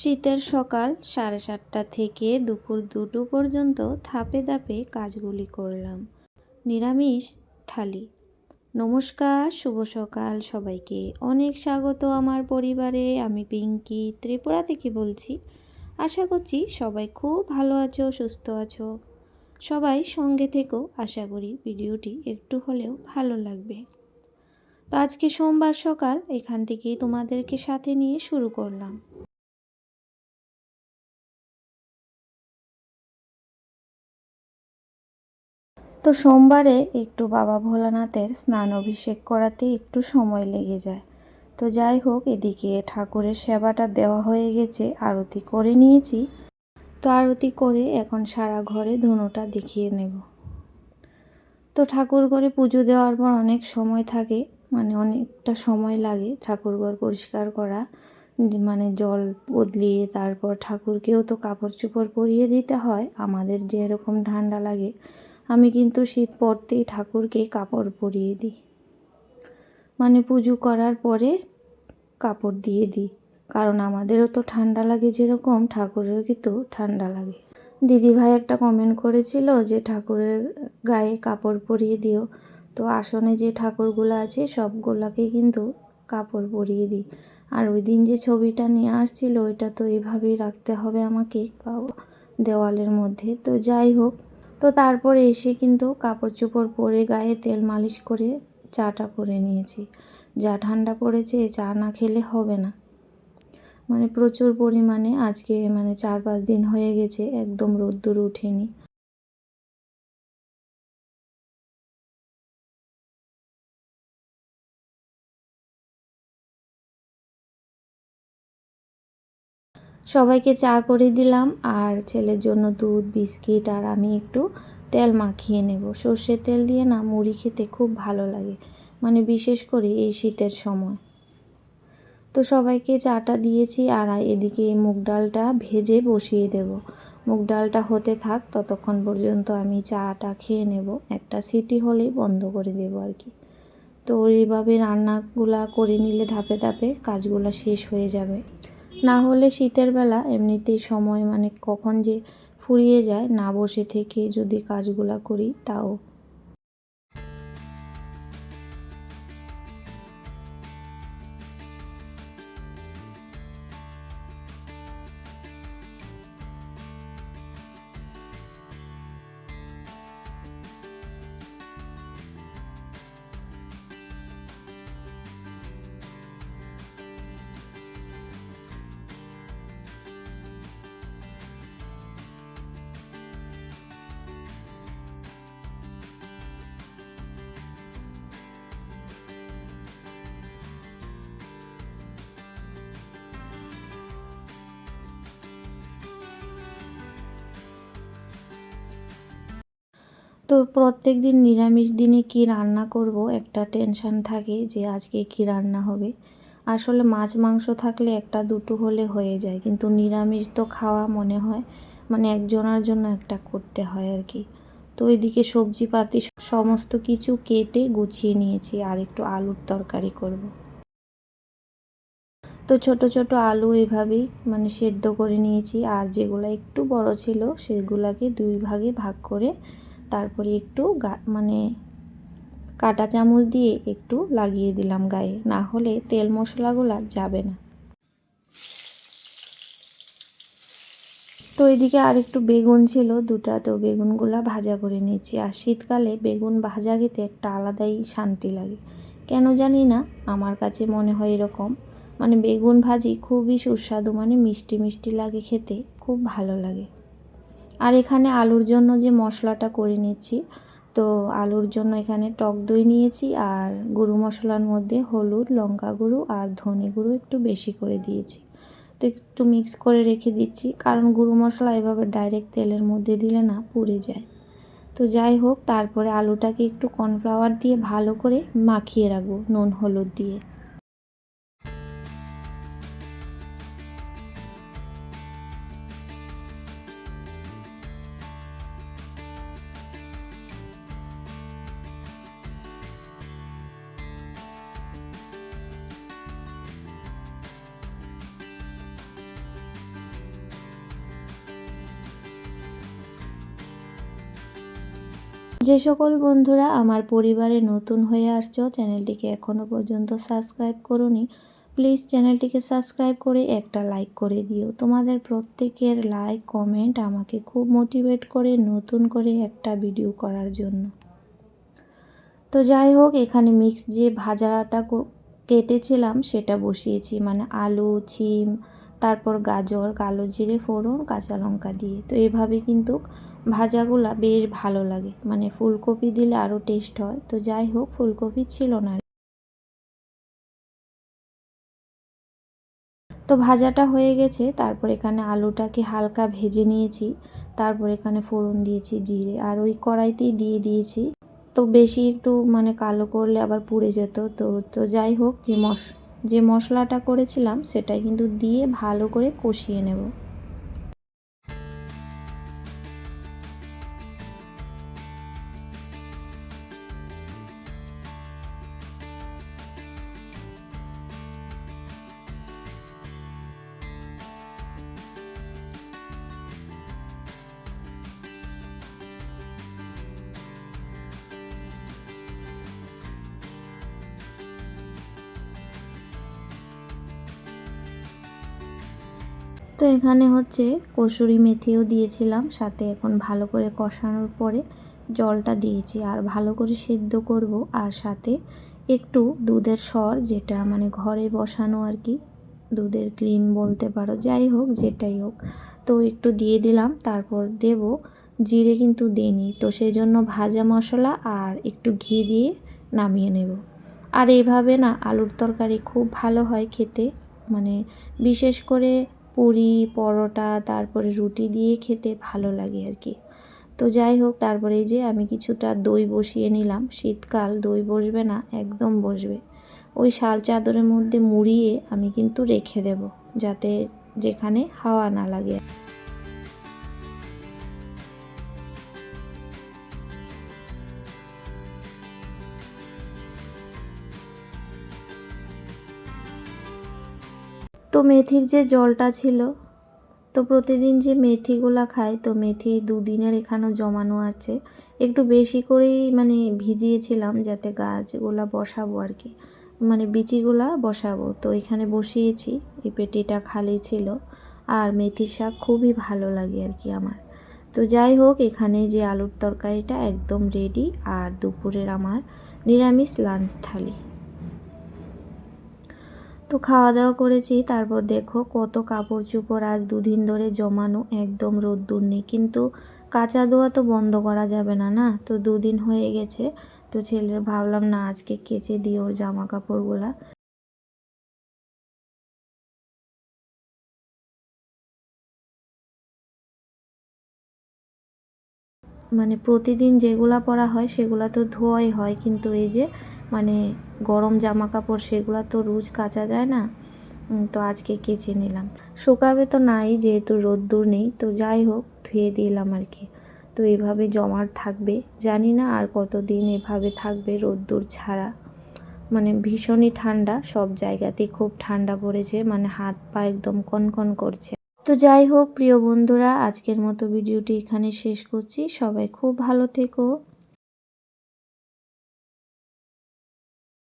শীতের সকাল 7:30 থেকে দুপুর 2টো পর্যন্ত ধাপে ধাপে কাজগুলি করলাম। নিরামিষ থালি। নমস্কার, শুভ সকাল সবাইকে। অনেক স্বাগত আমার পরিবারে। আমি পিঙ্কি ত্রিপুরা থেকে বলছি। আশা করছি সবাই খুব ভালো আছো, সুস্থ আছো। সবাই সঙ্গে থেকেও আশা করি ভিডিওটি একটু হলেও ভালো লাগবে। তো আজকে সোমবার সকাল এখান থেকেই তোমাদেরকে সাথে নিয়ে শুরু করলাম। তো সোমবারে একটু বাবা ভোলানাথের স্নান অভিষেক করাতে একটু সময় লেগে যায়। তো যাই হোক, এদিকে ঠাকুরের সেবাটা দেওয়া হয়ে গেছে, আরতি করে নিয়েছি। তো আরতি করে এখন সারা ঘরে ধুনোটা দেখিয়ে নেব। তো ঠাকুর ঘরে পুজো দেওয়ার পর অনেক সময় থাকে, অনেকটা সময় লাগে ঠাকুর ঘর পরিষ্কার করা, জল বদলিয়ে তারপর ঠাকুরকেও তো কাপড় চোপড় পরিয়ে দিতে হয়। আমাদের যেরকম ঠান্ডা লাগে, আমি কিন্তু শীত পড়তেই ঠাকুরকে কাপড় পরিয়ে দিই, পুজো করার পরে কাপড় দিয়ে দিই, কারণ আমাদেরও তো ঠান্ডা লাগে, যেরকম ঠাকুরেরও কিন্তু ঠান্ডা লাগে। দিদিভাই একটা কমেন্ট করেছিল যে ঠাকুরের গায়ে কাপড় পরিয়ে দিও। তো আসনে যে ঠাকুরগুলো আছে সবগুলোকে কিন্তু কাপড় পরিয়ে দিই। আর ওই দিন যে ছবিটা নিয়ে আসছিল ওইটা তো এভাবেই রাখতে হবে আমাকে দেওয়ালের মধ্যে। তো যাই হোক, তো তারপরে এসে কিন্তু কাপড় চোপড় পরে গায়ে তেল মালিশ করে চাটা করে নিয়েছি। যা ঠান্ডা পড়েছে, চা না খেলে হবে না। প্রচুর পরিমাণে আজকে 4-5 দিন হয়ে গেছে একদম রোদ্দুর ওঠেনি। সবাইকে চা করে দিলাম, আর ছেলের জন্য দুধ, বিস্কিট, আর আমি একটু তেল মাখিয়ে নেব। সর্ষের তেল দিয়ে না মুড়ি খেতে খুব ভালো লাগে, বিশেষ করে এই শীতের সময়। তো সবাইকে চাটা দিয়েছি, আর এদিকে মুগ ডালটা ভেজে বসিয়ে দেব। মুগ ডালটা হতে থাক, ততক্ষণ পর্যন্ত আমি চাটা খেয়ে নেব। একটা সিটি হলেই বন্ধ করে দেব আর কি। তো এইভাবে রান্নাগুলা করে নিলে ধাপে ধাপে কাজগুলা শেষ হয়ে যাবে। না হলে শীতের বেলা এমনিতেই সময় কখন যে ফুরিয়ে যায়, না বসে থেকে যদি কাজগুলা করি তাও। তো প্রত্যেক দিন নিরামিষ দিনে কি রান্না করব একটা টেনশান থাকে যে আজকে কি রান্না হবে। আসলে মাছ মাংস থাকলে একটা দুটো হলে হয়ে যায়, কিন্তু নিরামিষ তো খাওয়া মনে হয় একজনের জন্য একটা করতে হয় আর কি। তো ওইদিকে সবজিপাতি সমস্ত কিছু কেটে গুছিয়ে নিয়েছি, আর একটু আলুর তরকারি করব। তো ছোট ছোট আলু এভাবেই সেদ্ধ করে নিয়েছি, আর যেগুলো একটু বড় ছিল সেগুলোকে 2 ভাগে ভাগ করে তারপরে একটু কাঁটা চামচ দিয়ে একটু লাগিয়ে দিলাম গায়ে, না হলে তেল মশলাগুলো যাবে না। তো এদিকে আর একটু বেগুন ছিল দুটা, তো বেগুনগুলা ভাজা করে নিয়েছি। আর শীতকালে বেগুন ভাজা খেতে একটা আলাদাই শান্তি লাগে, কেন জানি না, আমার কাছে মনে হয় এরকম। বেগুন ভাজি খুবই সুস্বাদু, মিষ্টি মিষ্টি লাগে খেতে, খুব ভালো লাগে। আর এখানে আলুর জন্য যে মশলাটা করে নিচ্ছি, তো আলুর জন্য এখানে টক দই নিয়েছি, আর গুঁড়ো মশলার মধ্যে হলুদ, লঙ্কা গুঁড়ো আর ধনে গুঁড়ো একটু বেশি করে দিয়েছি। তো একটু মিক্স করে রেখে দিচ্ছি, কারণ গুঁড়ো মশলা এভাবে ডাইরেক্ট তেলের মধ্যে দিলে না পুড়ে যায়। তো যাই হোক, তারপরে আলুটাকে একটু কর্নফ্লাওয়ার দিয়ে ভালো করে মাখিয়ে রাখবো নুন হলুদ দিয়ে। যে সকল বন্ধুরা আমার পরিবারে নতুন হয়ে আসছো, চ্যানেলটিকে এখনও পর্যন্ত সাবস্ক্রাইব করোনি, প্লিজ চ্যানেলটিকে সাবস্ক্রাইব করে একটা লাইক করে দিও। তোমাদের প্রত্যেকের লাইক কমেন্ট আমাকে খুব মোটিভেট করে নতুন করে একটা ভিডিও করার জন্য। তো যাই হোক, এখানে মিক্স যে ভাজাটা কেটেছিলাম সেটা বসিয়েছি, মানে আলু, শিম, তারপর গাজর, কালো জিরে ফোড়ন, কাঁচা লঙ্কা দিয়ে। তো এভাবে কিন্তু ভাজাগুলা বেশ ভালো লাগে, মানে ফুলকপি দিলে আরও টেস্ট হয়। তো যাই হোক, ফুলকপি ছিল না। তো ভাজাটা হয়ে গেছে, তারপর এখানে আলুটাকে হালকা ভেজে নিয়েছি, তারপর এখানে ফোড়ন দিয়েছি জিরে, আর ওই কড়াইতেই দিয়ে দিয়েছি। তো বেশি একটু মানে কালো করলে আবার পুড়ে যেত। তো যাই হোক, যে মশলাটা করেছিলাম সেটাই কিন্তু দিয়ে ভালো করে কষিয়ে নেব। তো এখানে হচ্ছে কসুরি মেথিও দিয়েছিলাম সাথে। এখন ভালো করে কষানোর পরে জলটা দিয়েছি, আর ভালো করে সিদ্ধ করব। আর সাথে একটু দুধের সর, যেটা মানে ঘরে বসানো আর কি, দুধের ক্রিম বলতে পারো, যাই হোক যেটাই হোক, তো একটু দিয়ে দিলাম। তারপর দেব জিরে কিন্তু দিইনি, তো সেই জন্য ভাজা মশলা আর একটু ঘি দিয়ে নামিয়ে নেব। আর এইভাবে না আলুর তরকারি খুব ভালো হয় খেতে, মানে বিশেষ করে পুরি, পরোটা, তারপরে রুটি দিয়ে খেতে ভালো লাগে আর কি। তো যাই হোক, তারপরে এই যে আমি কিছুটা দই বসিয়ে নিলাম। শীতকাল, দই বসবে না, একদম বসবে। ওই শাল চাদরের মধ্যে মুড়িয়ে আমি কিন্তু রেখে দেব, যাতে যেখানে হাওয়া না লাগে। তো মেথির যে জলটা ছিল, তো প্রতিদিন যে মেথিগুলা খাই, তো মেথি দুদিনের এখানেও জমানো আছে। একটু বেশি করেই মানে ভিজিয়েছিলাম, যাতে গাছগুলা বসাবো আর কি, মানে বিচিগুলা বসাবো। তো এখানে বসিয়েছি, এই পেটিটা খালি ছিল। আর মেথি শাক খুবই ভালো লাগে আর কি আমার। তো যাই হোক, এখানে যে আলুর তরকারিটা একদম রেডি, আর দুপুরের আমার নিরামিষ লাঞ্চ থালি। তো খাওয়া দাওয়া করেছি। তারপর দেখো কত কাপড় চোপড় আজ দুদিন ধরে জমানো, একদম রোদ্দুর নেই, কিন্তু কাচা ধোয়া তো বন্ধ করা যাবে না, না? তো দুদিন হয়ে গেছে। তো ছেলের ভাবলাম না আজকে কেচে দিই ওর জামা কাপড়গুলা। মানে প্রতিদিন যেগুলা পরা হয় সেগুলা তো ধোয়াই হয়, কিন্তু এই যে মানে গরম জামা কাপড় সেগুলা তো রোজ কাচা যায় না। তো আজকে কেচে নিলাম। শুকাবে তো নাই, যেহেতু রোদ্দুর নেই। তো যাই হোক, ধুয়ে দিলাম আর কি। তো এভাবে জমাট থাকবে, জানি না আর কতদিন এভাবে থাকবে রোদ্দুর ছাড়া। মানে ভীষণই ঠান্ডা, সব জায়গাতেই খুব ঠান্ডা পড়েছে, মানে হাত পা একদম কনকন করছে। তো যাই হোক প্রিয় বন্ধুরা, আজকের মতো ভিডিওটি এখানে শেষ করছি। সবাই খুব ভালো থেকো।